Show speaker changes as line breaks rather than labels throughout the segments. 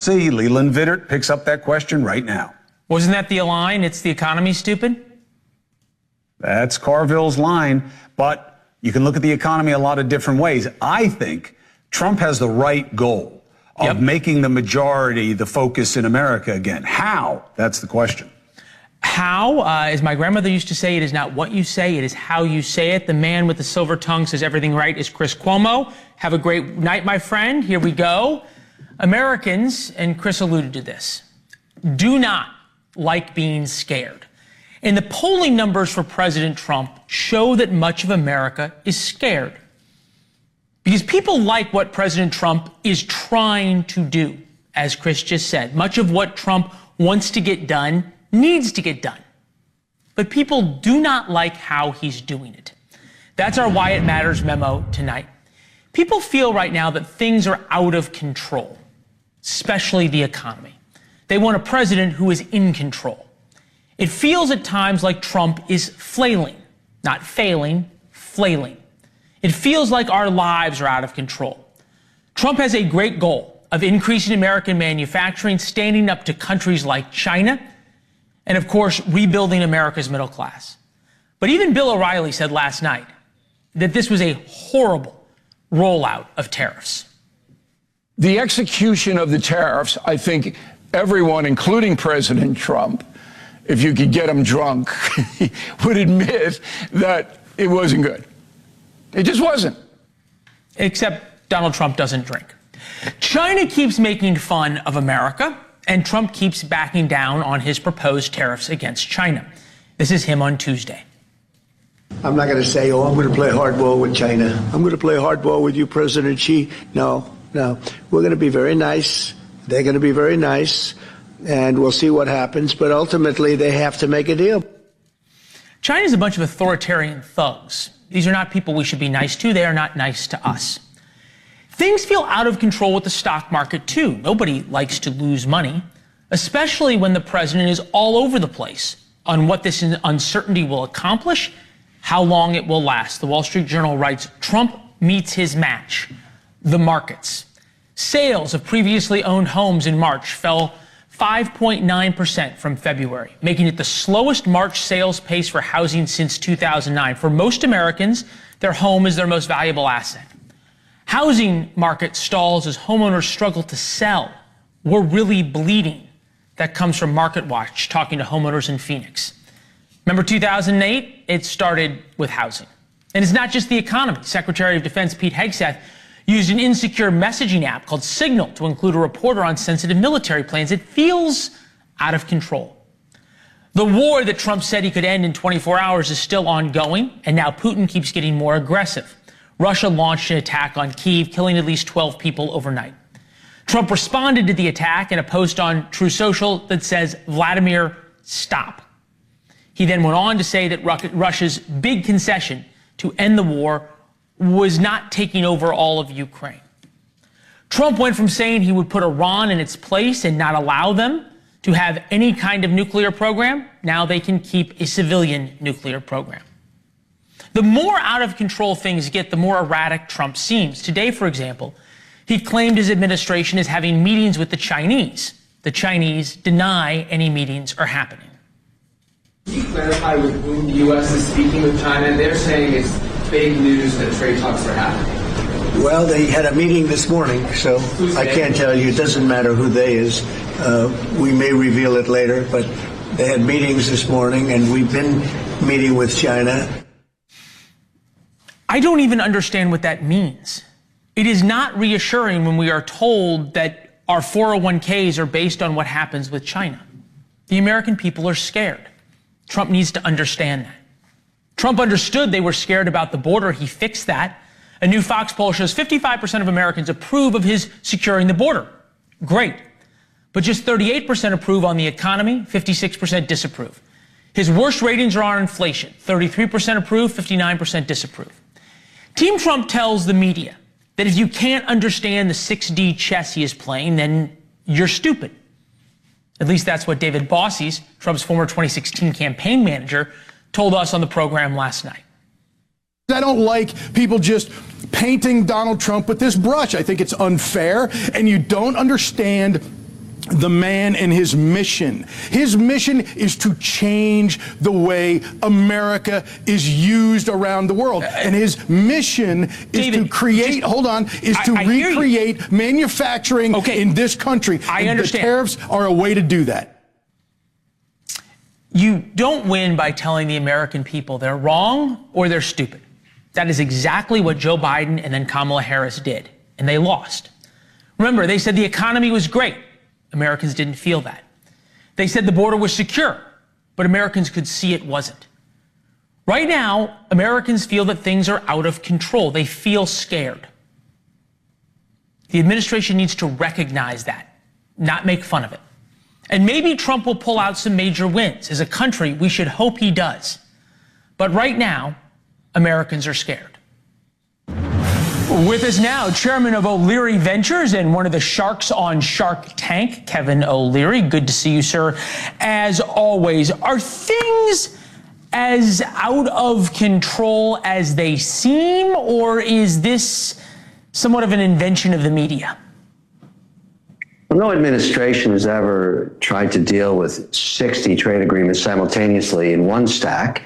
See, Leland Vittert picks up that question right now.
Wasn't that the line? It's the economy, stupid?
That's Carville's line, but you can look at the economy a lot of different ways. I think Trump has the right goal of making the majority the focus in America again. How? That's the question.
How, as my grandmother used to say, it is not what you say, it is how you say it. The man with the silver tongue says everything right is Chris Cuomo. Have a great night, my friend. Here we go. Americans, and Chris alluded to this, do not like being scared. And the polling numbers for President Trump show that much of America is scared. Because people like what President Trump is trying to do, as Chris just said. Much of what Trump wants to get done needs to get done. But people do not like how he's doing it. That's our Why It Matters memo tonight. People feel right now that things are out of control, especially the economy. They want a president who is in control. It feels at times like Trump is flailing, not failing, flailing. It feels like our lives are out of control. Trump has a great goal of increasing American manufacturing, standing up to countries like China, and of course, rebuilding America's middle class. But even Bill O'Reilly said last night that this was a horrible rollout of tariffs.
The execution of the tariffs, I think everyone, including President Trump, if you could get him drunk, would admit that it wasn't good. It just wasn't.
Except Donald Trump doesn't drink. China keeps making fun of America, and Trump keeps backing down on his proposed tariffs against China. This is him on Tuesday.
I'm not going to say, I'm going to play hardball with China. I'm going to play hardball with you, President Xi. No. We're going to be very nice. They're going to be very nice, and we'll see what happens. But ultimately, they have to make a deal.
China's a bunch of authoritarian thugs. These are not people we should be nice to. They are not nice to us. Things feel out of control with the stock market, too. Nobody likes to lose money, especially when the president is all over the place on what this uncertainty will accomplish, how long it will last. The Wall Street Journal writes, Trump meets his match, the markets. Sales of previously owned homes in March fell 5.9% from February, making it the slowest March sales pace for housing since 2009. For most Americans, their home is their most valuable asset. Housing market stalls as homeowners struggle to sell. We're really bleeding. That comes from MarketWatch, talking to homeowners in Phoenix. Remember 2008? It started with housing. And it's not just the economy. Secretary of Defense Pete Hegseth used an insecure messaging app called Signal to include a reporter on sensitive military plans. It feels out of control. The war that Trump said he could end in 24 hours is still ongoing, and now Putin keeps getting more aggressive. Russia launched an attack on Kyiv, killing at least 12 people overnight. Trump responded to the attack in a post on True Social that says, Vladimir, stop. He then went on to say that Russia's big concession to end the war was not taking over all of Ukraine. Trump went from saying he would put Iran in its place and not allow them to have any kind of nuclear program. Now they can keep a civilian nuclear program. The more out of control things get, the more erratic Trump seems. Today, for example, he claimed his administration is having meetings with the Chinese. The Chinese deny any meetings are happening.
Can you clarify with whom the U.S. is speaking with China? They're saying it's fake news that trade talks are happening.
Well, they had a meeting this morning, so I can't tell you. It doesn't matter who they is. We may reveal it later, but they had meetings this morning, and we've been meeting with China.
I don't even understand what that means. It is not reassuring when we are told that our 401ks are based on what happens with China. The American people are scared. Trump needs to understand that. Trump understood they were scared about the border. He fixed that. A new Fox poll shows 55% of Americans approve of his securing the border. Great. But just 38% approve on the economy, 56% disapprove. His worst ratings are on inflation. 33% approve, 59% disapprove. Team Trump tells the media that if you can't understand the 6D chess he is playing, then you're stupid. At least that's what David Bossie, Trump's former 2016 campaign manager, told us on the program last night.
I don't like people just painting Donald Trump with this brush. I think it's unfair, and you don't understand the man and his mission. His mission is to change the way America is used around the world. And his mission is
David,
to create, recreate manufacturing in this country.
I understand.
The tariffs are a way to do that.
You don't win by telling the American people they're wrong or they're stupid. That is exactly what Joe Biden and then Kamala Harris did, and they lost. Remember, they said the economy was great. Americans didn't feel that. They said the border was secure, but Americans could see it wasn't. Right now, Americans feel that things are out of control. They feel scared. The administration needs to recognize that, not make fun of it. And maybe Trump will pull out some major wins. As a country, we should hope he does. But right now, Americans are scared. With us now, Chairman of O'Leary Ventures and one of the sharks on Shark Tank, Kevin O'Leary. Good to see you, sir. As always, are things as out of control as they seem, or is this somewhat of an invention of the media?
Well, no administration has ever tried to deal with 60 trade agreements simultaneously in one stack.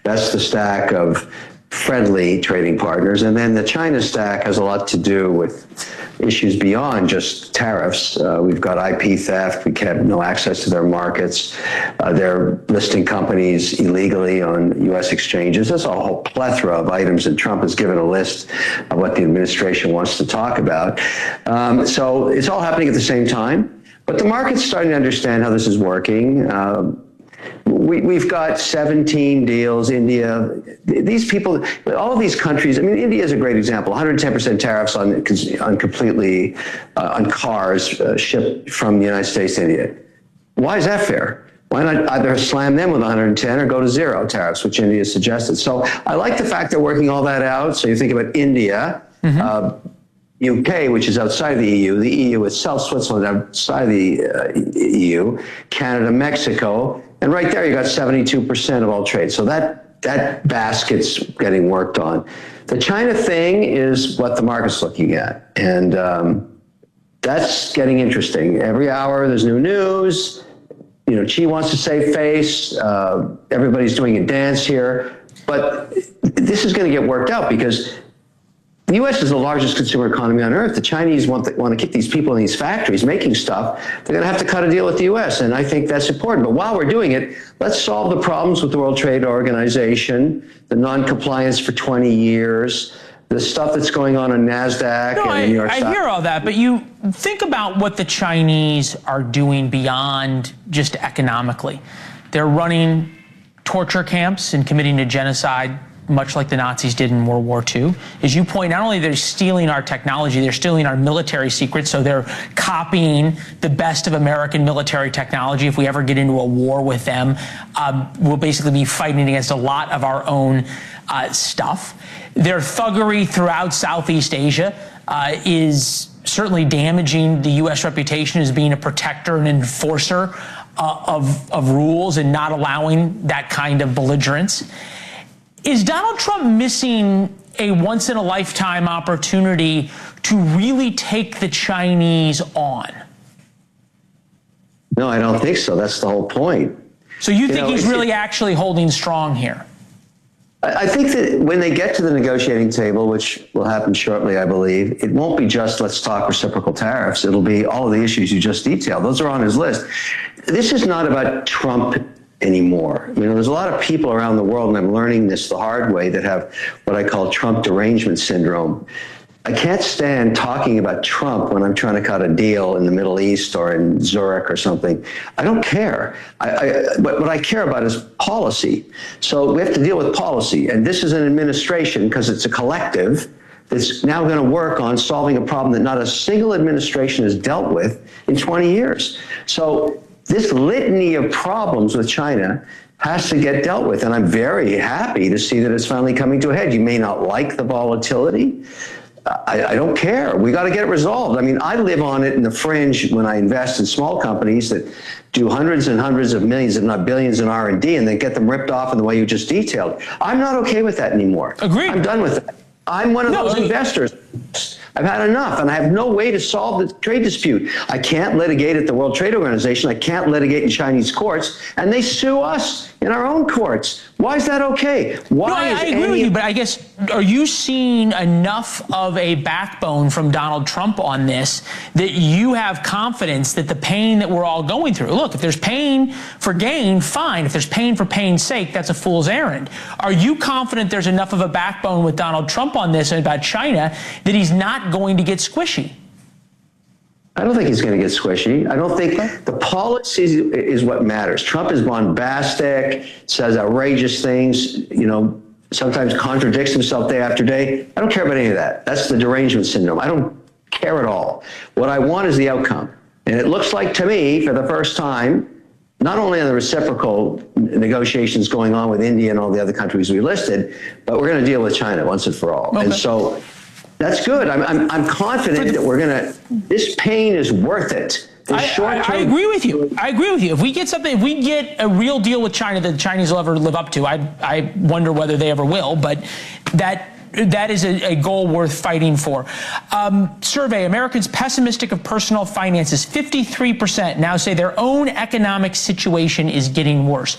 That's the stack of friendly trading partners. And then the China stack has a lot to do with issues beyond just tariffs. We've got IP theft. We have no access to their markets. They're listing companies illegally on U.S. exchanges. There's a whole plethora of items, and Trump has given a list of what the administration wants to talk about. So it's all happening at the same time. But the market's starting to understand how this is working. We've got 17 deals. India, these people, all of these countries. I mean, India is a great example. 110% tariffs on cars shipped from the United States to India. Why is that fair? Why not either slam them with 110 or go to zero tariffs, which India suggested? So I like the fact they're working all that out. So you think about India. UK, which is outside the EU, the EU itself, Switzerland outside the EU, Canada, Mexico, and right there you got 72% of all trade. So that basket's getting worked on. The China thing is what the market's looking at, and that's getting interesting. Every hour there's new news. You know, Xi wants to save face. Everybody's doing a dance here, but this is going to get worked out because the U.S. is the largest consumer economy on earth. The Chinese want to keep these people in these factories making stuff. They're going to have to cut a deal with the U.S., and I think that's important. But while we're doing it, let's solve the problems with the World Trade Organization, the non-compliance for 20 years, the stuff that's going on NASDAQ and the New York Stock.
I hear all that, but you think about what the Chinese are doing beyond just economically. They're running torture camps and committing a genocide, much like the Nazis did in World War II. As you point, not only they're stealing our technology, they're stealing our military secrets, so they're copying the best of American military technology. If we ever get into a war with them, we'll basically be fighting against a lot of our own stuff. Their thuggery throughout Southeast Asia is certainly damaging the U.S. reputation as being a protector and enforcer of rules and not allowing that kind of belligerence. Is Donald Trump missing a once-in-a-lifetime opportunity to really take the Chinese on?
No, I don't think so. That's the whole point.
So you think he's really actually holding strong here?
I think that when they get to the negotiating table, which will happen shortly, I believe, it won't be just let's talk reciprocal tariffs. It'll be all of the issues you just detailed. Those are on his list. This is not about Trump anymore. You know, there's a lot of people around the world, and I'm learning this the hard way, that have what I call Trump derangement syndrome. I can't stand talking about Trump when I'm trying to cut a deal in the Middle East or in Zurich or something. I don't care. What I care about is policy. So we have to deal with policy. And this is an administration, because it's a collective, that's now going to work on solving a problem that not a single administration has dealt with in 20 years. So this litany of problems with China has to get dealt with. And I'm very happy to see that it's finally coming to a head. You may not like the volatility. I don't care. We got to get it resolved. I mean, I live on it in the fringe when I invest in small companies that do hundreds and hundreds of millions, if not billions, in R&D, and then get them ripped off in the way you just detailed. I'm not okay with that anymore.
Agreed.
I'm done with that. I'm one of those investors. I've had enough, and I have no way to solve the trade dispute. I can't litigate at the World Trade Organization. I can't litigate in Chinese courts, and they sue us in our own courts. Why is that okay? Why
I agree with you, but I guess, are you seeing enough of a backbone from Donald Trump on this that you have confidence that the pain that we're all going through, look, if there's pain for gain, fine. If there's pain for pain's sake, that's a fool's errand. Are you confident there's enough of a backbone with Donald Trump on this and about China that he's not going to get squishy?
I don't think he's going to get squishy. I don't think the policy is what matters. Trump is bombastic, says outrageous things, sometimes contradicts himself day after day. I don't care about any of that. That's the derangement syndrome. I don't care at all. What I want is the outcome. And it looks like to me, for the first time, not only are the reciprocal negotiations going on with India and all the other countries we listed, but we're going to deal with China once and for all. Okay. And so that's good. I'm confident that this pain is worth it.
I agree with you. I agree with you. If we get a real deal with China that the Chinese will ever live up to, I wonder whether they ever will, but that is a goal worth fighting for. Survey, Americans pessimistic of personal finances, 53% now say their own economic situation is getting worse.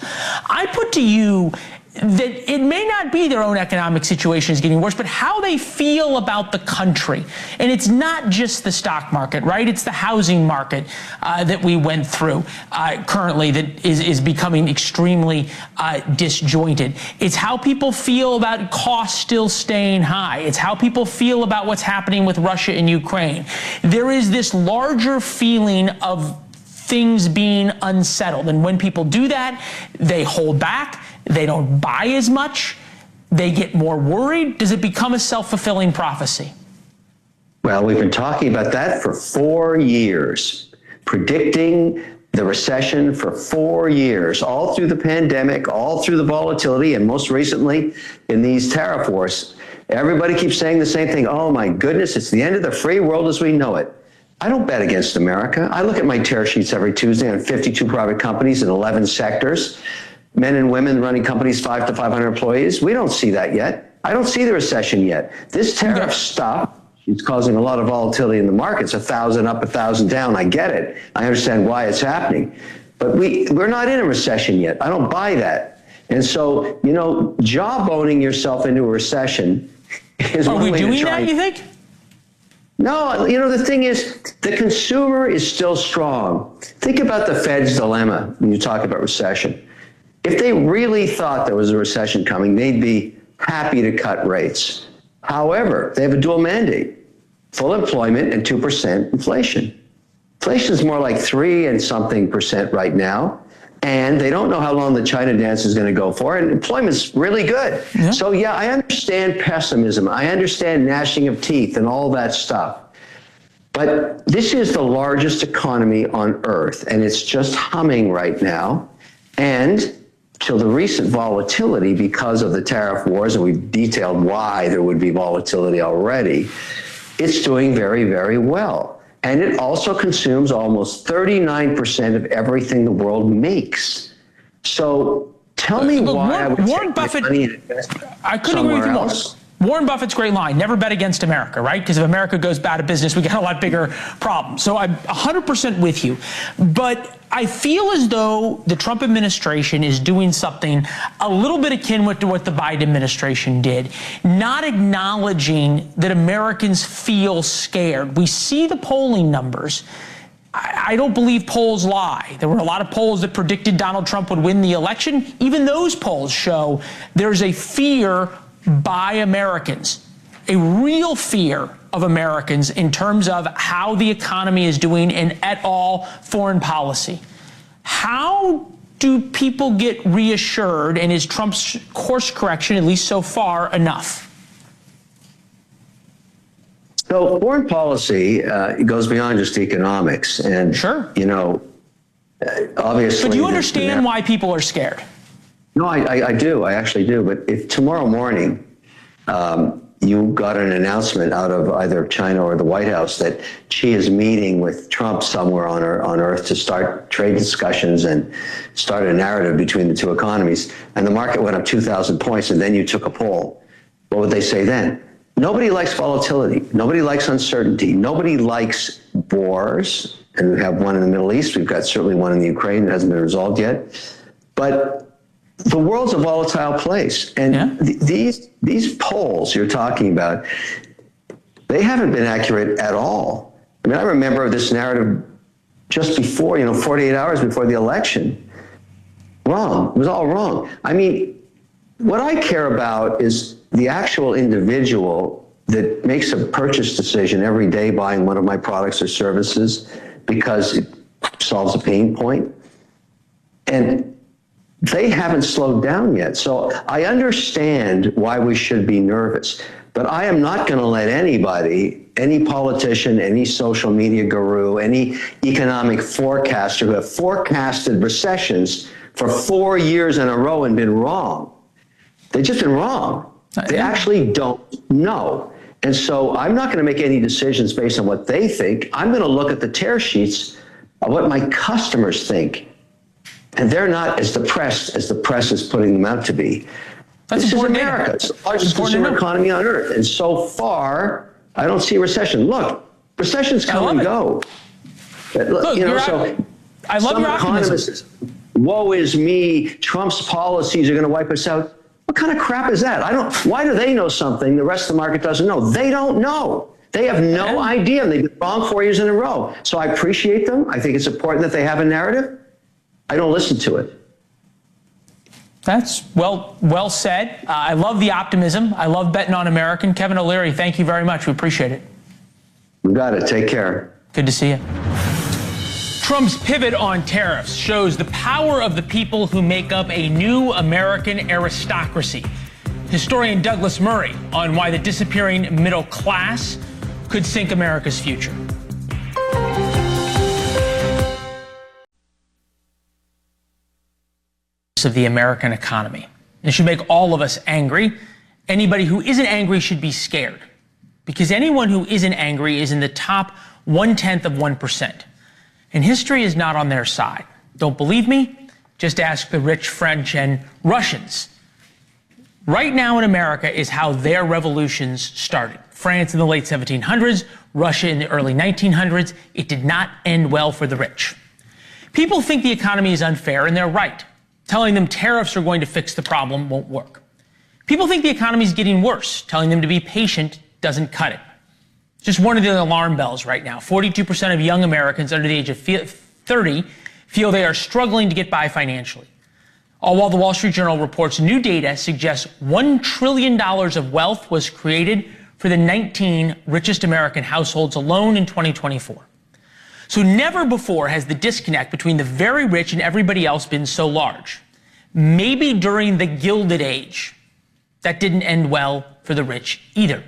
I put to you that it may not be their own economic situation is getting worse, but how they feel about the country. And it's not just the stock market, right? It's the housing market that we went through currently that is becoming extremely disjointed. It's how people feel about costs still staying high. It's how people feel about what's happening with Russia and Ukraine. There is this larger feeling of things being unsettled. And when people do that, they hold back. They don't buy as much. They get more worried. Does it become a self-fulfilling prophecy?
Well, we've been talking about that for 4 years, predicting the recession for 4 years, all through the pandemic, all through the volatility, and most recently in these tariff wars. Everybody keeps saying the same thing. Oh, my goodness, it's the end of the free world as we know it. I don't bet against America. I look at my tear sheets every Tuesday on 52 private companies in 11 sectors. Men and women running companies 5 to 500 employees. We don't see that yet. I don't see the recession yet. This tariff stuff, it's causing a lot of volatility in the markets, 1,000 up, 1,000 down. I get it. I understand why it's happening. But we're not in a recession yet. I don't buy that. And so, jawboning yourself into a recession is one way to try. Are we doing that,
you think?
No, the thing is, the consumer is still strong. Think about the Fed's dilemma when you talk about recession. If they really thought there was a recession coming, they'd be happy to cut rates. However, they have a dual mandate, full employment and 2% inflation. Inflation is more like 3 and something percent right now. And they don't know how long the China dance is going to go for. And employment's really good. Yeah. So, yeah, I understand pessimism. I understand gnashing of teeth and all that stuff. But this is the largest economy on earth, and it's just humming right now. And till the recent volatility because of the tariff wars, and we've detailed why there would be volatility already, it's doing very, very well. And it also consumes almost 39% of everything the world makes. So tell me why I would take my money and invest somewhere else.
Warren Buffett's great line, never bet against America, right? Because if America goes out of business, we got a lot bigger problems. So I'm 100% with you. But I feel as though the Trump administration is doing something a little bit akin to what the Biden administration did, not acknowledging that Americans feel scared. We see the polling numbers. I don't believe polls lie. There were a lot of polls that predicted Donald Trump would win the election. Even those polls show there's a fear by Americans, a real fear of Americans in terms of how the economy is doing and at all foreign policy. How do people get reassured, and is Trump's course correction, at least so far, enough?
So foreign policy goes beyond just economics. And,
sure.
Obviously.
But do you understand why people are scared?
No, I do. I actually do. But if tomorrow morning you got an announcement out of either China or the White House that Xi is meeting with Trump somewhere on Earth to start trade discussions and start a narrative between the two economies, and the market went up 2,000 points, and then you took a poll, what would they say then? nobody likes volatility. Nobody likes uncertainty. Nobody likes wars. And we have one in the Middle East. We've got certainly one in the Ukraine that hasn't been resolved yet. But the world's a volatile place. And these polls you're talking about, they haven't been accurate at all. I mean, I remember this narrative just before, 48 hours before the election. Wrong. It was all wrong. I mean, what I care about is the actual individual that makes a purchase decision every day buying one of my products or services because it solves a pain point. And they haven't slowed down yet. So I understand why we should be nervous, but I am not going to let anybody, any politician, any social media guru, any economic forecaster who have forecasted recessions for 4 years in a row and been wrong. They've just been wrong. They actually don't know. And so I'm not going to make any decisions based on what they think. I'm going to look at the tear sheets of what my customers think. And they're not as depressed as the press is putting them out to be. This is America. It's the largest consumer economy on earth. And so far, I don't see a recession. Look, recessions come and go. Look,
I love your optimism.
Woe is me, Trump's policies are going to wipe us out. What kind of crap is that? Why do they know something the rest of the market doesn't know? They don't know. They have no idea. They've been wrong 4 years in a row. So I appreciate them. I think it's important that they have a narrative. I don't listen to it.
That's well said. I love the optimism. I love betting on American. Kevin O'Leary, thank you very much. We appreciate it.
You got it. Take care.
Good to see you. Trump's pivot on tariffs shows the power of the people who make up a new American aristocracy. Historian Douglas Murray on why the disappearing middle class could sink America's future. Of the American economy. It should make all of us angry. Anybody who isn't angry should be scared, because anyone who isn't angry is in the top 0.1%. And history is not on their side. Don't believe me? Just ask the rich French and Russians. Right now in America is how their revolutions started. France in the late 1700s, Russia in the early 1900s. It did not end well for the rich. People think the economy is unfair, and they're right. Telling them tariffs are going to fix the problem won't work. People think the economy is getting worse. Telling them to be patient doesn't cut it. Just one of the alarm bells right now. 42% of young Americans under the age of 30 feel they are struggling to get by financially. All while the Wall Street Journal reports new data suggests $1 trillion of wealth was created for the 19 richest American households alone in 2024. So never before has the disconnect between the very rich and everybody else been so large. Maybe during the Gilded Age, that didn't end well for the rich either.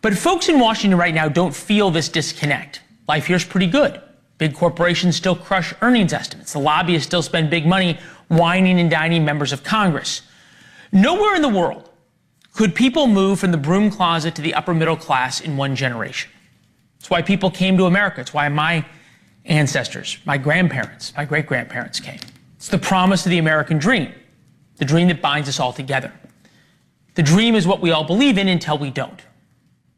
But folks in Washington right now don't feel this disconnect. Life here's pretty good. Big corporations still crush earnings estimates. The lobbyists still spend big money whining and dining members of Congress. Nowhere in the world could people move from the broom closet to the upper middle class in one generation. It's why people came to America. It's why my ancestors, my grandparents, my great-grandparents came. It's the promise of the American dream, the dream that binds us all together. The dream is what we all believe in until we don't.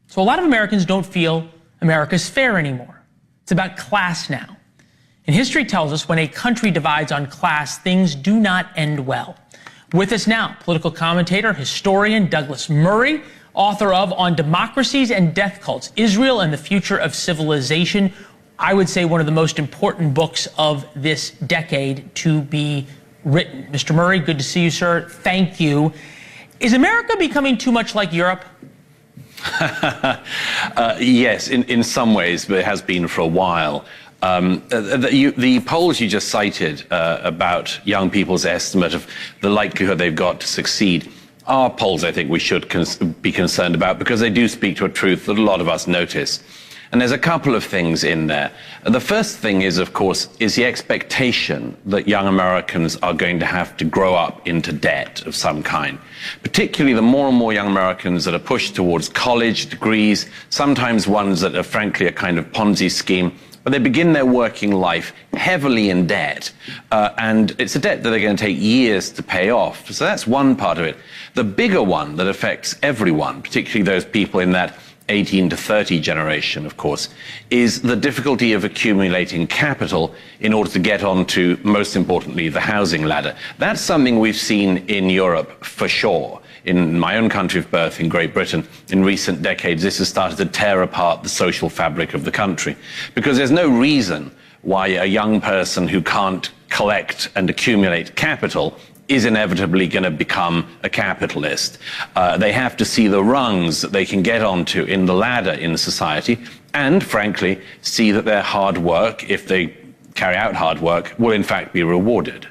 So a lot of Americans don't feel America's fair anymore. It's about class now. And history tells us when a country divides on class, things do not end well. With us now, political commentator, historian Douglas Murray, author of On Democracies and Death Cults, Israel and the Future of Civilization. I would say one of the most important books of this decade to be written. Mr. Murray, good to see you, sir. Thank you. Is America becoming too much like Europe?
Yes, in some ways, but it has been for a while. The polls you just cited about young people's estimate of the likelihood they've got to succeed are polls I think we should be concerned about, because they do speak to a truth that a lot of us notice. And there's a couple of things in there. The first thing is, of course, is the expectation that young Americans are going to have to grow up into debt of some kind. Particularly the more and more young Americans that are pushed towards college degrees, sometimes ones that are frankly a kind of Ponzi scheme, but they begin their working life heavily in debt. And it's a debt that they're going to take years to pay off. So that's one part of it. The bigger one that affects everyone, particularly those people in that 18 to 30 generation, of course, is the difficulty of accumulating capital in order to get onto, most importantly, the housing ladder. That's something we've seen in Europe for sure. In my own country of birth, in Great Britain, in recent decades, this has started to tear apart the social fabric of the country, because there's no reason why a young person who can't collect and accumulate capital is inevitably going to become a capitalist. They have to see the rungs that they can get onto in the ladder in society, and frankly, see that their hard work, if they carry out hard work, will in fact be rewarded.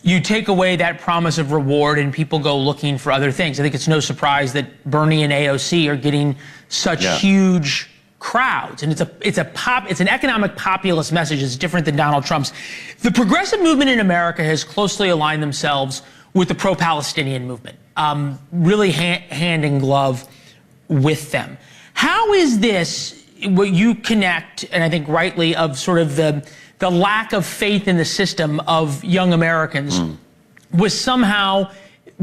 You take away that promise of reward and people go looking for other things. I think it's no surprise that Bernie and AOC are getting such huge crowds, and it's an economic populist message. It's different than Donald Trump's. The progressive movement in America has closely aligned themselves with the pro-Palestinian movement, really hand in glove with them. How is this what you connect, and I think rightly, of sort of the lack of faith in the system of young Americans with somehow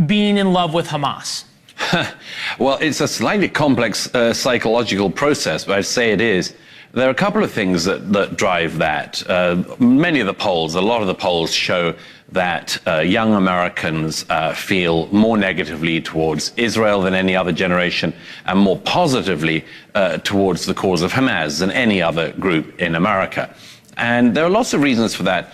being in love with Hamas?
Well, it's a slightly complex psychological process, but I'd say it is. There are a couple of things that drive that. Many of the polls, a lot of the polls show that young Americans feel more negatively towards Israel than any other generation, and more positively towards the cause of Hamas than any other group in America. And there are lots of reasons for that.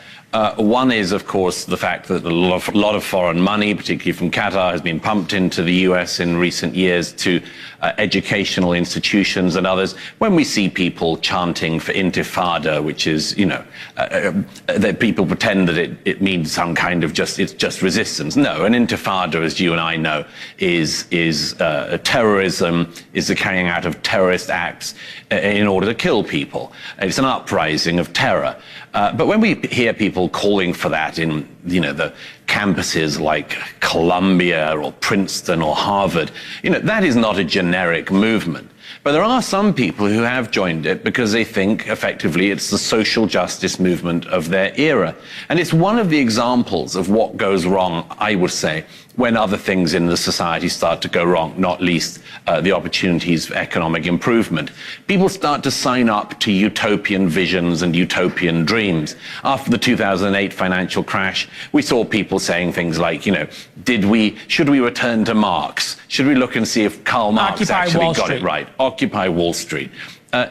One is, of course, the fact that a lot of foreign money, particularly from Qatar, has been pumped into the US in recent years to educational institutions and others. When we see people chanting for intifada, which is, that people pretend that it means some kind of it's just resistance. No, an intifada, as you and I know, is terrorism, is the carrying out of terrorist acts in order to kill people. It's an uprising of terror. But when we hear people calling for that in, the campuses like Columbia or Princeton or Harvard, that is not a generic movement. But there are some people who have joined it because they think, effectively, it's the social justice movement of their era. And it's one of the examples of what goes wrong, I would say, when other things in the society start to go wrong, not least the opportunities for economic improvement. People start to sign up to utopian visions and utopian dreams. After the 2008 financial crash, we saw people saying things like, should we return to Marx? Should we look and see if Karl Marx actually got it right? Occupy Wall Street.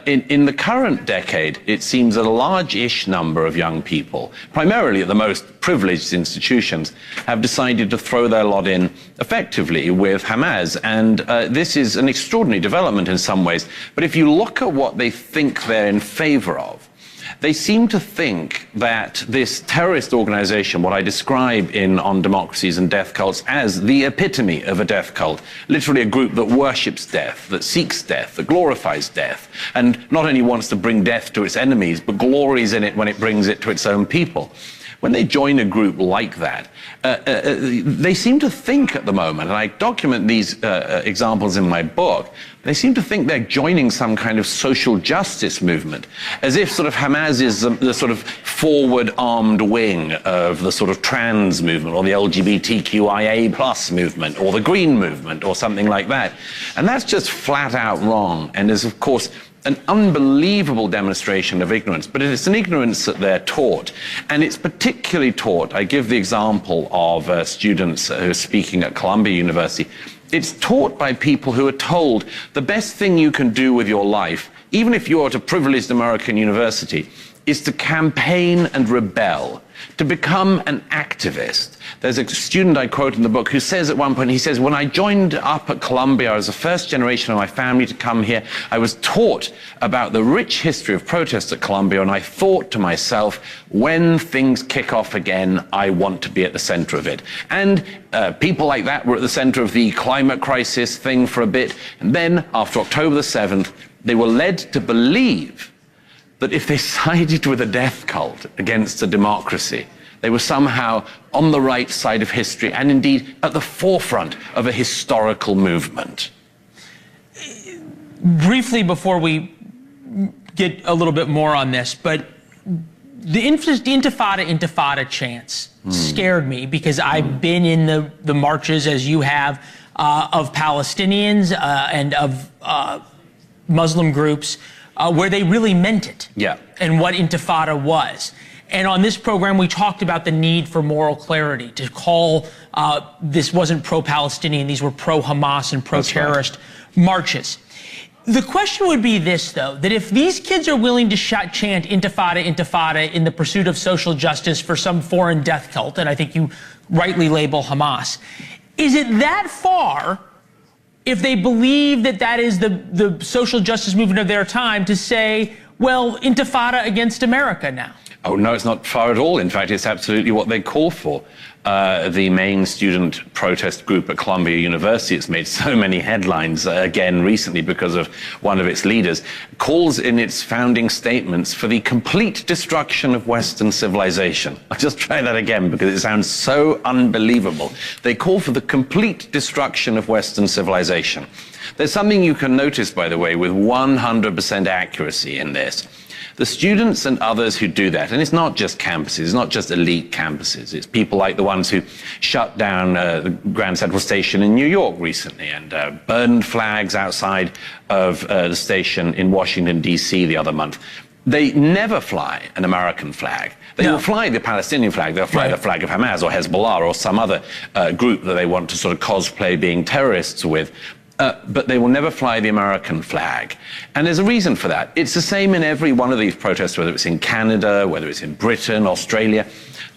In the current decade, it seems that a large-ish number of young people, primarily at the most privileged institutions, have decided to throw their lot in effectively with Hamas. And this is an extraordinary development in some ways. But if you look at what they think they're in favor of, they seem to think that this terrorist organization, what I describe On Democracies and Death Cults as the epitome of a death cult, literally a group that worships death, that seeks death, that glorifies death, and not only wants to bring death to its enemies, but glories in it when it brings it to its own people. When they join a group like that, they seem to think at the moment, and I document these examples in my book, they seem to think they're joining some kind of social justice movement, as if sort of Hamas is the sort of forward armed wing of the sort of trans movement or the LGBTQIA plus movement or the green movement or something like that. And that's just flat out wrong, and is, of course, an unbelievable demonstration of ignorance, but it's an ignorance that they're taught. And it's particularly taught, I give the example of students who are speaking at Columbia University. It's taught by people who are told the best thing you can do with your life, even if you're at a privileged American university, is to campaign and rebel, to become an activist. There's a student I quote in the book who says at one point, he says, when I joined up at Columbia, I was the first generation of my family to come here. I was taught about the rich history of protest at Columbia, and I thought to myself, when things kick off again, I want to be at the center of it. And people like that were at the center of the climate crisis thing for a bit. And then after October the 7th, they were led to believe that if they sided with a death cult against a democracy, they were somehow on the right side of history and indeed at the forefront of a historical movement.
Briefly, before we get a little bit more on this, but the intifada chants scared me because I've been in the marches, as you have, of Palestinians and of Muslim groups where they really meant it.
Yeah.
And what intifada was. And on this program, we talked about the need for moral clarity, to call this wasn't pro-Palestinian, these were pro-Hamas and pro-terrorist marches. The question would be this, though, that if these kids are willing to chant intifada, intifada in the pursuit of social justice for some foreign death cult, and I think you rightly label Hamas, is it that far, if they believe that that is the social justice movement of their time, to say, well, intifada against America now?
Oh, no, it's not far at all. In fact, it's absolutely what they call for. The main student protest group at Columbia University, it's made so many headlines again recently because of one of its leaders, calls in its founding statements for the complete destruction of Western civilization. I'll just try that again because it sounds so unbelievable. They call for the complete destruction of Western civilization. There's something you can notice, by the way, with 100% accuracy in this. The students and others who do that, and it's not just campuses, it's not just elite campuses, it's people like the ones who shut down the Grand Central Station in New York recently and burned flags outside of the station in Washington, D.C. the other month. They never fly an American flag. They will fly the Palestinian flag, they'll fly the flag of Hamas or Hezbollah or some other group that they want to sort of cosplay being terrorists with. But they will never fly the American flag. And there's a reason for that. It's the same in every one of these protests, whether it's in Canada, whether it's in Britain, Australia.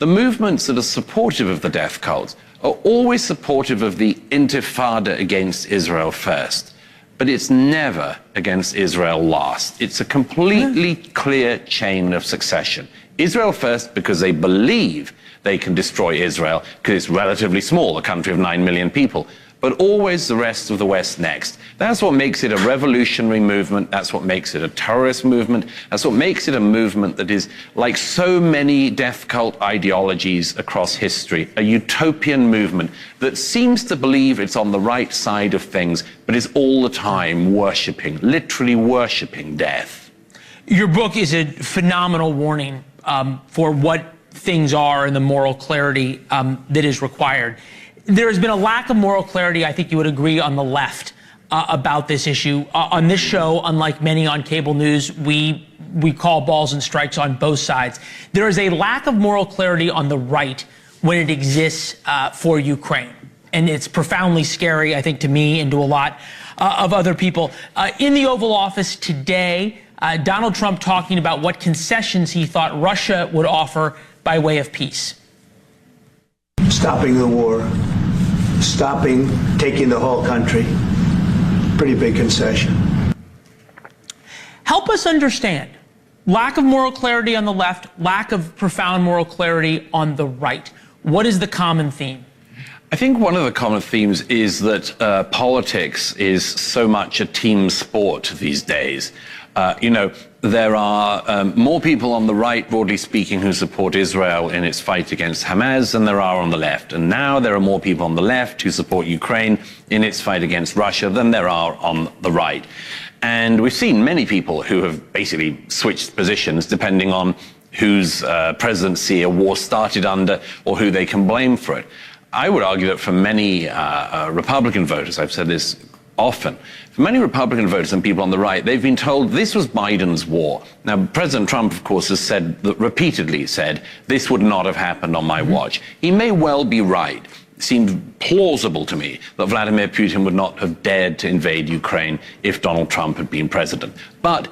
The movements that are supportive of the death cult are always supportive of the intifada against Israel first. But it's never against Israel last. It's a completely clear chain of succession. Israel first because they believe they can destroy Israel because it's relatively small, a country of 9 million people. But always the rest of the West next. That's what makes it a revolutionary movement. That's what makes it a terrorist movement. That's what makes it a movement that is, like so many death cult ideologies across history, a utopian movement that seems to believe it's on the right side of things, but is all the time worshipping, literally worshipping death.
Your book is a phenomenal warning for what things are and the moral clarity that is required. There has been a lack of moral clarity, I think you would agree, on the left about this issue. On this show, unlike many on cable news, we call balls and strikes on both sides. There is a lack of moral clarity on the right when it exists for Ukraine. And it's profoundly scary, I think, to me and to a lot of other people. In the Oval Office today, Donald Trump talking about what concessions he thought Russia would offer by way of peace.
Stopping the war, stopping, taking the whole country. Pretty big concession.
Help us understand. Lack of moral clarity on the left, lack of profound moral clarity on the right. What is the common theme?
I think one of the common themes is that politics is so much a team sport these days. There are more people on the right, broadly speaking, who support Israel in its fight against Hamas than there are on the left. And now there are more people on the left who support Ukraine in its fight against Russia than there are on the right. And we've seen many people who have basically switched positions depending on whose presidency a war started under or who they can blame for it. I would argue that for many Republican voters, I've said this often, for many Republican voters and people on the right, they've been told this was Biden's war. Now, President Trump, of course, has repeatedly said, this would not have happened on my watch. He may well be right. It seemed plausible to me that Vladimir Putin would not have dared to invade Ukraine if Donald Trump had been president. But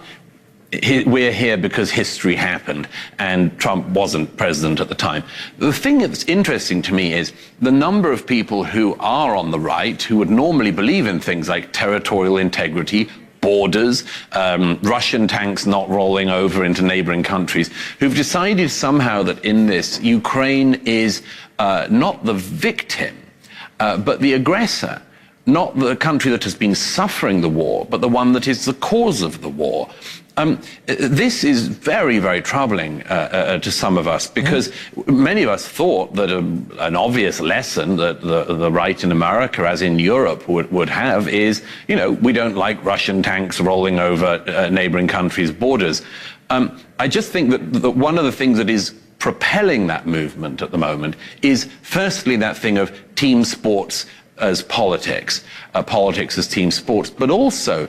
we're here because history happened and Trump wasn't president at the time. The thing that's interesting to me is the number of people who are on the right who would normally believe in things like territorial integrity, borders, Russian tanks not rolling over into neighboring countries, who've decided somehow that in this, Ukraine is not the victim, but the aggressor. Not the country that has been suffering the war, but the one that is the cause of the war. This is very, very troubling to some of us, because many of us thought that an obvious lesson that the right in America, as in Europe, would have is, we don't like Russian tanks rolling over neighboring countries' borders. I just think that one of the things that is propelling that movement at the moment is, firstly, that thing of team sports as politics, politics as team sports, but also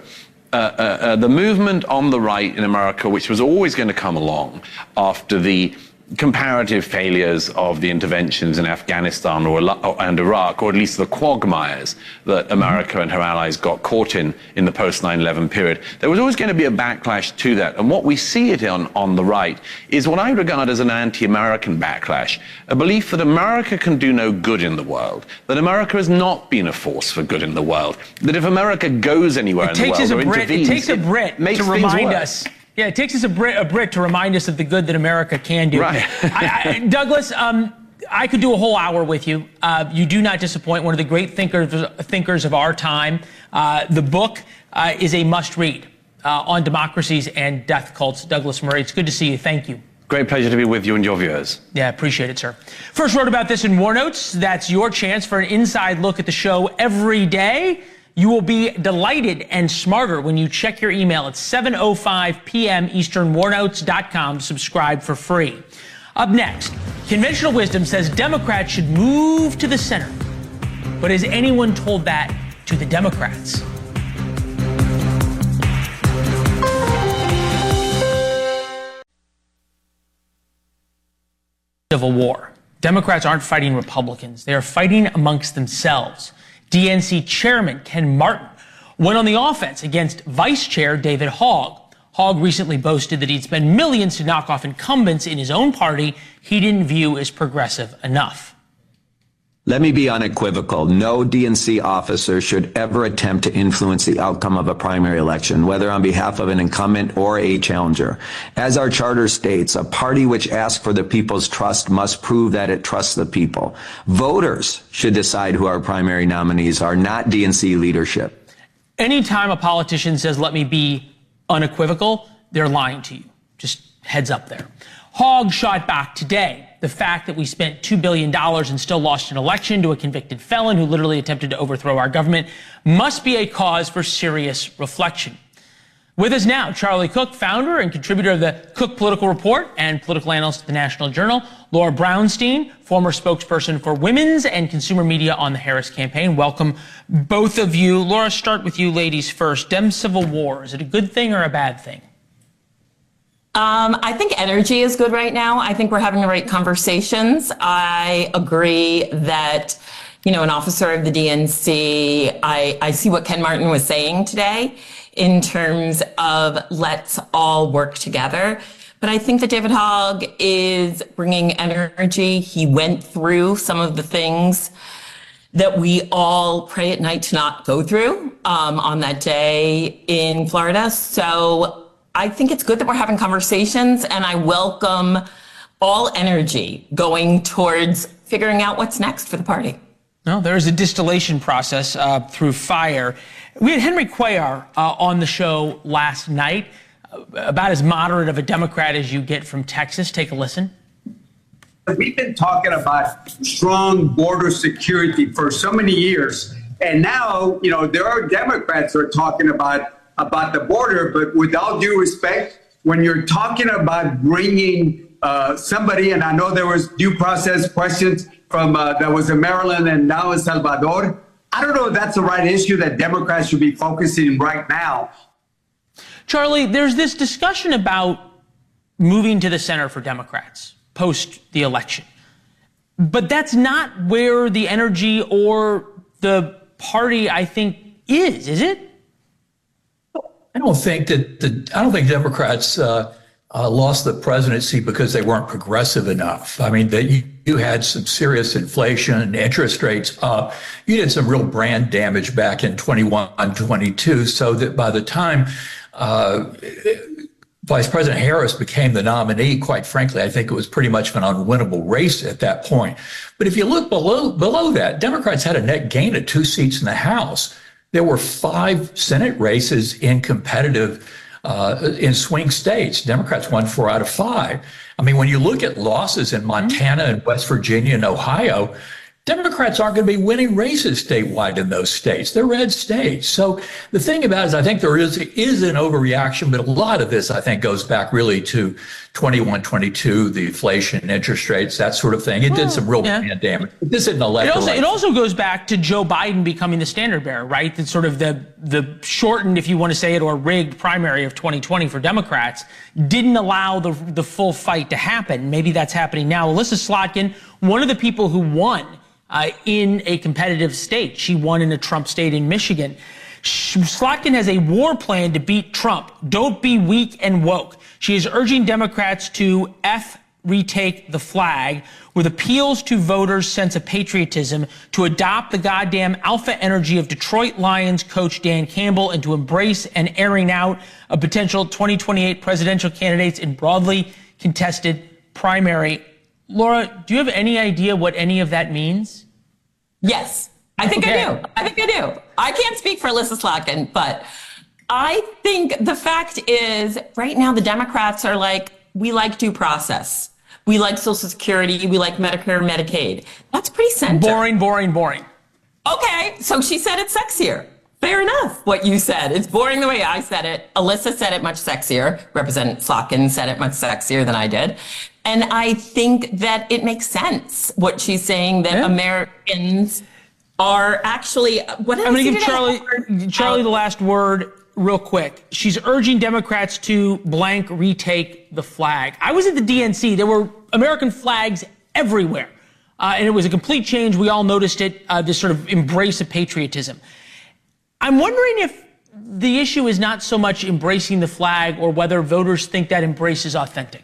the movement on the right in America, which was always going to come along after the comparative failures of the interventions in Afghanistan and Iraq, or at least the quagmires that America and her allies got caught in the post-9/11 period. There was always going to be a backlash to that. And what we see it on the right is what I regard as an anti-American backlash, a belief that America can do no good in the world, that America has not been a force for good in the world, that if America goes anywhere in the world or intervenes,
it takes a Brit to remind us. Yeah, it takes us a Brit to remind us of the good that America can do.
Right.
Douglas, I could do a whole hour with you. You do not disappoint. One of the great thinkers of our time. The book is a must-read on democracies and death cults. Douglas Murray, it's good to see you. Thank you.
Great pleasure to be with you and your viewers.
Yeah, appreciate it, sir. First wrote about this in War Notes. That's your chance for an inside look at the show every day. You will be delighted and smarter when you check your email at 7:05 p.m. Eastern, warnotes.com. Subscribe for free. Up next, conventional wisdom says Democrats should move to the center. But has anyone told that to the Democrats? Civil war. Democrats aren't fighting Republicans. They are fighting amongst themselves. DNC Chairman Ken Martin went on the offense against Vice Chair David Hogg. Hogg recently boasted that he'd spend millions to knock off incumbents in his own party he didn't view as progressive enough.
Let me be unequivocal. No DNC officer should ever attempt to influence the outcome of a primary election, whether on behalf of an incumbent or a challenger. As our charter states, a party which asks for the people's trust must prove that it trusts the people. Voters should decide who our primary nominees are, not DNC leadership.
Anytime a politician says, let me be unequivocal, they're lying to you. Just heads up there. Hogg shot back today. The fact that we spent $2 billion and still lost an election to a convicted felon who literally attempted to overthrow our government must be a cause for serious reflection. With us now, Charlie Cook, founder and contributor of the Cook Political Report and political analyst at the National Journal. Laura Brownstein, former spokesperson for women's and consumer media on the Harris campaign. Welcome, both of you. Laura, start with you ladies first. Dem Civil War, is it a good thing or a bad thing?
I think energy is good right now. I think we're having the right conversations. I agree that, an officer of the DNC, I see what Ken Martin was saying today in terms of let's all work together. But I think that David Hogg is bringing energy. He went through some of the things that we all pray at night to not go through on that day in Florida. So I think it's good that we're having conversations, and I welcome all energy going towards figuring out what's next for the party.
No, there is a distillation process through fire. We had Henry Cuellar on the show last night, about as moderate of a Democrat as you get from Texas. Take a listen.
We've been talking about strong border security for so many years, and now, there are Democrats who are talking about the border, but with all due respect, when you're talking about bringing somebody, and I know there was due process questions from that was in Maryland and now in Salvador, I don't know if that's the right issue that Democrats should be focusing right now.
Charlie, there's this discussion about moving to the center for Democrats post the election, but that's not where the energy or the party, I think, is it?
I don't think Democrats lost the presidency because they weren't progressive enough. I mean, you had some serious inflation, interest rates up. You did some real brand damage back in 21, 22, so that by the time Vice President Harris became the nominee, quite frankly, I think it was pretty much an unwinnable race at that point. But if you look below that, Democrats had a net gain of 2 seats in the House. There were 5 Senate races in competitive in swing states. Democrats won 4 out of 5. I mean, when you look at losses in Montana and West Virginia and Ohio, Democrats aren't going to be winning races statewide in those states. They're red states. So the thing about it is I think there is an overreaction, but a lot of this, I think, goes back really to 21, 22, the inflation, interest rates, that sort of thing. It did some real bad damage. This isn't electoral.
It also goes back to Joe Biden becoming the standard bearer, right? That's sort of the shortened, if you want to say it, or rigged primary of 2020 for Democrats didn't allow the full fight to happen. Maybe that's happening now. Alyssa Slotkin, one of the people who won in a competitive state. She won in a Trump state in Michigan. Slotkin has a war plan to beat Trump. Don't be weak and woke. She is urging Democrats to retake the flag with appeals to voters' sense of patriotism, to adopt the goddamn alpha energy of Detroit Lions coach Dan Campbell, and to embrace an airing out of potential 2028 presidential candidates in broadly contested primary. Laura, do you have any idea what any of that means?
Yes, I think I do. I can't speak for Alyssa Slotkin, but I think the fact is right now the Democrats are like, we like due process. We like Social Security. We like Medicare, Medicaid. That's pretty center.
Boring.
Okay, so she said it's sexier. Fair enough, what you said. It's boring the way I said it. Alyssa said it much sexier. Representative Slotkin said it much sexier than I did. And I think that it makes sense what she's saying, that Americans are actually...
I'm going to give Charlie the last word real quick. She's urging Democrats to blank retake the flag. I was at the DNC. There were American flags everywhere. And it was a complete change. We all noticed it, this sort of embrace of patriotism. I'm wondering if the issue is not so much embracing the flag or whether voters think that embrace is authentic.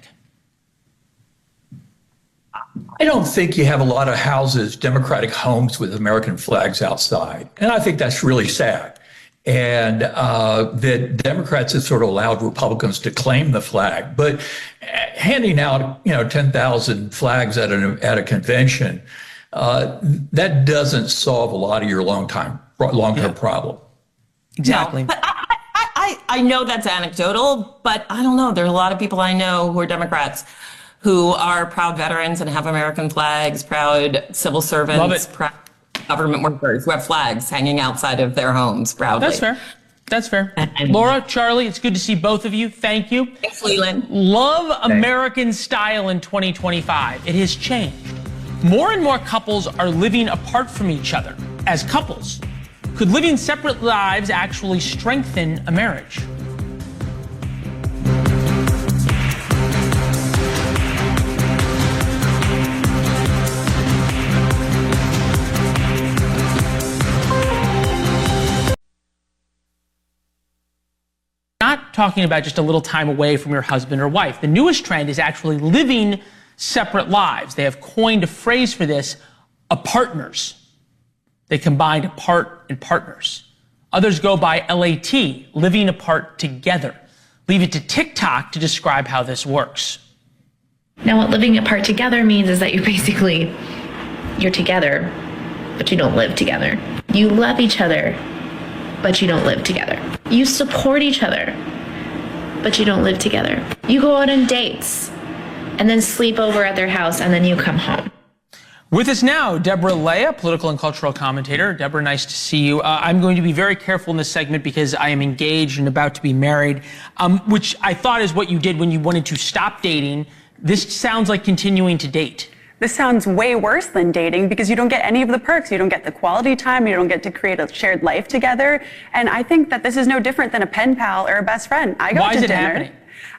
I don't think you have a lot of houses, Democratic homes with American flags outside. And I think that's really sad. And that Democrats have sort of allowed Republicans to claim the flag. But handing out, 10,000 flags at a convention, that doesn't solve a lot of your long-term problem.
Exactly.
No, but I know that's anecdotal, but I don't know. There are a lot of people I know who are Democrats who are proud veterans and have American flags, proud civil servants, proud government workers who have flags hanging outside of their homes proudly.
That's fair. Laura, Charlie, it's good to see both of you. Thank you.
Thanks, Leland.
Love American style in 2025. It has changed. More and more couples are living apart from each other as couples. Could living separate lives actually strengthen a marriage? Not talking about just a little time away from your husband or wife. The newest trend is actually living separate lives. They have coined a phrase for this, apartners. They combined apart and partners. Others go by LAT, living apart together. Leave it to TikTok to describe how this works.
Now, what living apart together means is that you're together, but you don't live together. You love each other, but you don't live together. You support each other, but you don't live together. You go out on dates and then sleep over at their house and then you come home.
With us now, Deborah Leah, political and cultural commentator. Deborah, nice to see you. I'm going to be very careful in this segment because I am engaged and about to be married, which I thought is what you did when you wanted to stop dating. This sounds like continuing to date.
This sounds way worse than dating because you don't get any of the perks. You don't get the quality time. You don't get to create a shared life together. And I think that this is no different than a pen pal or a best friend. I go
Why
to
is it
dinner.
happening?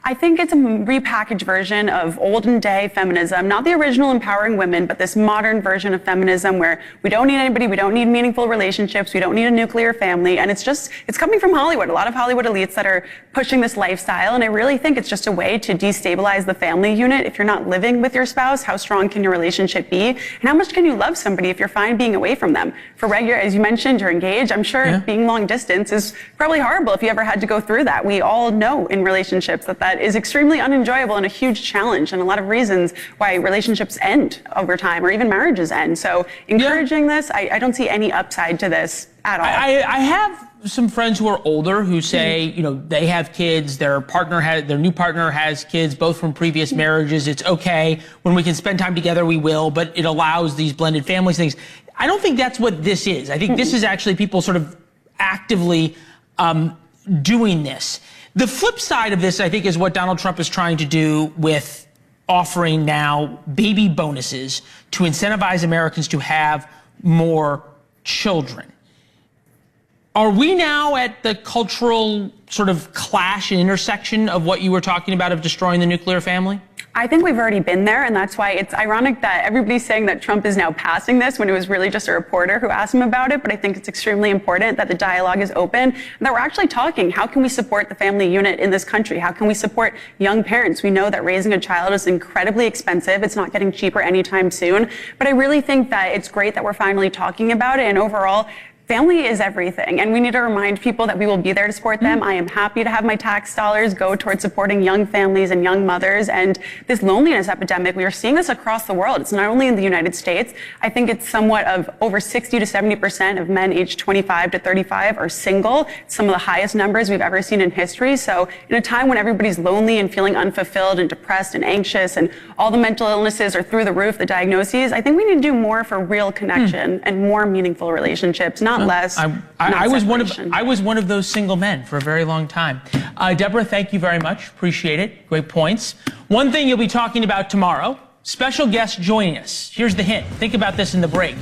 I think it's a repackaged version of olden day feminism, not the original empowering women, but this modern version of feminism where we don't need anybody, we don't need meaningful relationships, we don't need a nuclear family. And it's coming from Hollywood, a lot of Hollywood elites that are pushing this lifestyle. And I really think it's just a way to destabilize the family unit. If you're not living with your spouse, how strong can your relationship be? And how much can you love somebody if you're fine being away from them? For regular, as you mentioned, you're engaged. I'm sure being long distance is probably horrible if you ever had to go through that. We all know in relationships that is extremely unenjoyable and a huge challenge, and a lot of reasons why relationships end over time or even marriages end. So encouraging this, I don't see any upside to this at all.
I have some friends who are older who say, you know, they have kids, their new partner has kids, both from previous marriages. It's okay. When we can spend time together, we will, but it allows these blended families things. I don't think that's what this is. I think this is actually people sort of actively doing this. The flip side of this, I think, is what Donald Trump is trying to do with offering now baby bonuses to incentivize Americans to have more children. Are we now at the cultural sort of clash and intersection of what you were talking about of destroying the nuclear family?
I think we've already been there, and that's why it's ironic that everybody's saying that Trump is now passing this when it was really just a reporter who asked him about it. But I think it's extremely important that the dialogue is open and that we're actually talking. How can we support the family unit in this country? How can we support young parents? We know that raising a child is incredibly expensive. It's not getting cheaper anytime soon. But I really think that it's great that we're finally talking about it. And overall, family is everything, and we need to remind people that we will be there to support them. I am happy to have my tax dollars go towards supporting young families and young mothers. And this loneliness epidemic, we are seeing this across the world. It's not only in the United States. I think it's somewhat of over 60 to 70% of men aged 25 to 35 are single. It's some of the highest numbers we've ever seen in history. So in a time when everybody's lonely and feeling unfulfilled and depressed and anxious and all the mental illnesses are through the roof, the diagnoses, I think we need to do more for real connection and more meaningful relationships, not less.
I was one of those single men for a very long time. Deborah, thank you very much. Appreciate it. Great points. One thing you'll be talking about tomorrow, special guest joining us. Here's the hint. Think about this in the break.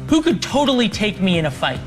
Who could totally take me in a fight?